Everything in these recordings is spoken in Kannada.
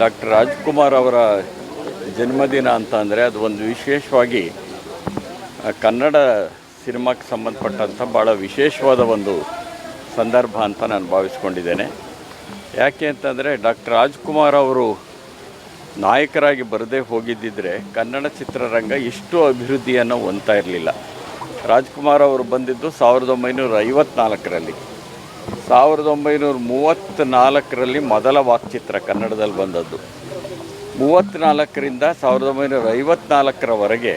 ಡಾಕ್ಟರ್ ರಾಜ್ಕುಮಾರ್ ಅವರ ಜನ್ಮದಿನ ಅಂತ ಅಂದರೆ ಅದು ಒಂದು ವಿಶೇಷವಾಗಿ ಕನ್ನಡ ಸಿನಿಮಾಕ್ಕೆ ಸಂಬಂಧಪಟ್ಟಂಥ ಭಾಳ ವಿಶೇಷವಾದ ಒಂದು ಸಂದರ್ಭ ಅಂತ ನಾನು ಭಾವಿಸ್ಕೊಂಡಿದ್ದೇನೆ. ಯಾಕೆ ಅಂತಂದರೆ ಡಾಕ್ಟರ್ ರಾಜ್ಕುಮಾರ್ ಅವರು ನಾಯಕರಾಗಿ ಬರದೇ ಹೋಗಿದ್ದಿದ್ರೆ ಕನ್ನಡ ಚಿತ್ರರಂಗ ಇಷ್ಟು ಅಭಿವೃದ್ಧಿಯನ್ನು ಹೊಂದ್ತಾ ಇರಲಿಲ್ಲ. ರಾಜ್ಕುಮಾರ್ ಅವರು ಬಂದಿದ್ದು 1954ರಲ್ಲಿ. 1934ರಲ್ಲಿ ಮೊದಲ ವಾಕ್ಚಿತ್ರ ಕನ್ನಡದಲ್ಲಿ ಬಂದದ್ದು. 34ರಿಂದ 1954ರವರೆಗೆ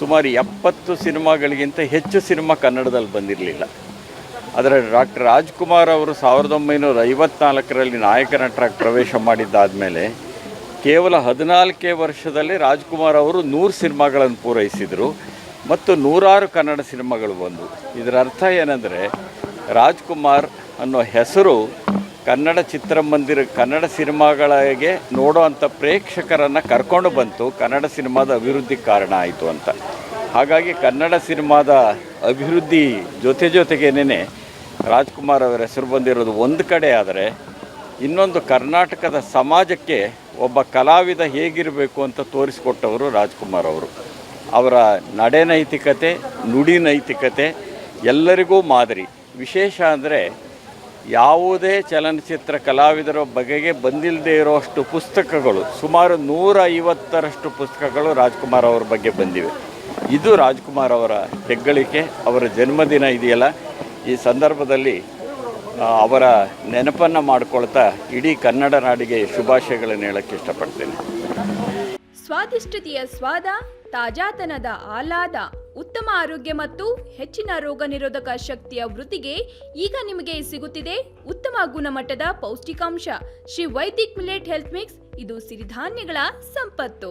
ಸುಮಾರು 70 ಸಿನಿಮಾಗಳಿಗಿಂತ ಹೆಚ್ಚು ಸಿನಿಮಾ ಕನ್ನಡದಲ್ಲಿ ಬಂದಿರಲಿಲ್ಲ. ಆದರೆ ಡಾಕ್ಟರ್ ರಾಜ್ಕುಮಾರ್ ಅವರು 1954ರಲ್ಲಿ ನಾಯಕ ನಟರಾಗಿ ಪ್ರವೇಶ ಮಾಡಿದ್ದಾದಮೇಲೆ ಕೇವಲ 14 ವರ್ಷದಲ್ಲಿ ರಾಜ್ಕುಮಾರ್ ಅವರು 100 ಸಿನಿಮಾಗಳನ್ನು ಪೂರೈಸಿದರು ಮತ್ತು 106 ಕನ್ನಡ ಸಿನಿಮಾಗಳು ಬಂದವು. ಇದರ ಅರ್ಥ ಏನಂದರೆ ರಾಜ್ಕುಮಾರ್ ಅನ್ನೋ ಹೆಸರು ಕನ್ನಡ ಚಿತ್ರಮಂದಿರ ಕನ್ನಡ ಸಿನಿಮಾಗಳಿಗೆ ನೋಡೋವಂಥ ಪ್ರೇಕ್ಷಕರನ್ನು ಕರ್ಕೊಂಡು ಬಂತು, ಕನ್ನಡ ಸಿನಿಮಾದ ಅಭಿವೃದ್ಧಿಗೆ ಕಾರಣ ಆಯಿತು ಅಂತ. ಹಾಗಾಗಿ ಕನ್ನಡ ಸಿನಿಮಾದ ಅಭಿವೃದ್ಧಿ ಜೊತೆಗೇನೆ ರಾಜ್ಕುಮಾರ್ ಅವರ ಹೆಸರು ಬಂದಿರೋದು ಒಂದು ಕಡೆ ಆದರೆ, ಇನ್ನೊಂದು ಕರ್ನಾಟಕದ ಸಮಾಜಕ್ಕೆ ಒಬ್ಬ ಕಲಾವಿದ ಹೇಗಿರಬೇಕು ಅಂತ ತೋರಿಸಿಕೊಟ್ಟವರು ರಾಜ್ಕುಮಾರ್ ಅವರು. ಅವರ ನಡೆ ನೈತಿಕತೆ, ನುಡಿ ನೈತಿಕತೆ ಎಲ್ಲರಿಗೂ ಮಾದರಿ. ವಿಶೇಷ ಅಂದರೆ ಯಾವುದೇ ಚಲನಚಿತ್ರ ಕಲಾವಿದರ ಬಗೆಗೆ ಬಂದಿಲ್ಲದೆ ಇರೋಷ್ಟು ಪುಸ್ತಕಗಳು, ಸುಮಾರು 150ರಷ್ಟು ಪುಸ್ತಕಗಳು ರಾಜ್ಕುಮಾರ್ ಅವರ ಬಗ್ಗೆ ಬಂದಿವೆ. ಇದು ರಾಜ್ಕುಮಾರ್ ಅವರ ಹೆಗ್ಗಳಿಕೆ. ಅವರ ಜನ್ಮದಿನ ಇದೆಯಲ್ಲ, ಈ ಸಂದರ್ಭದಲ್ಲಿ ಅವರ ನೆನಪನ್ನು ಮಾಡಿಕೊಳ್ತಾ ಇಡೀ ಕನ್ನಡ ನಾಡಿಗೆ ಶುಭಾಶಯಗಳನ್ನು ಹೇಳೋಕ್ಕೆ ಇಷ್ಟಪಡ್ತೇನೆ. ಸ್ವಾದಿಷ್ಟತೆಯ ಸ್ವಾದ, ತಾಜಾತನದ ಆಹ್ಲಾದ, ಉತ್ತಮ ಆರೋಗ್ಯ ಮತ್ತು ಹೆಚ್ಚಿನ ರೋಗ ನಿರೋಧಕ ಶಕ್ತಿಯ ವೃದ್ಧಿಗೆ ಈಗ ನಿಮಗೆ ಸಿಗುತ್ತಿದೆ ಉತ್ತಮ ಗುಣಮಟ್ಟದ ಪೌಷ್ಟಿಕಾಂಶ Shri Vaidik millet health mix. ಇದು ಸಿರಿಧಾನ್ಯಗಳ ಸಂಪತ್ತು.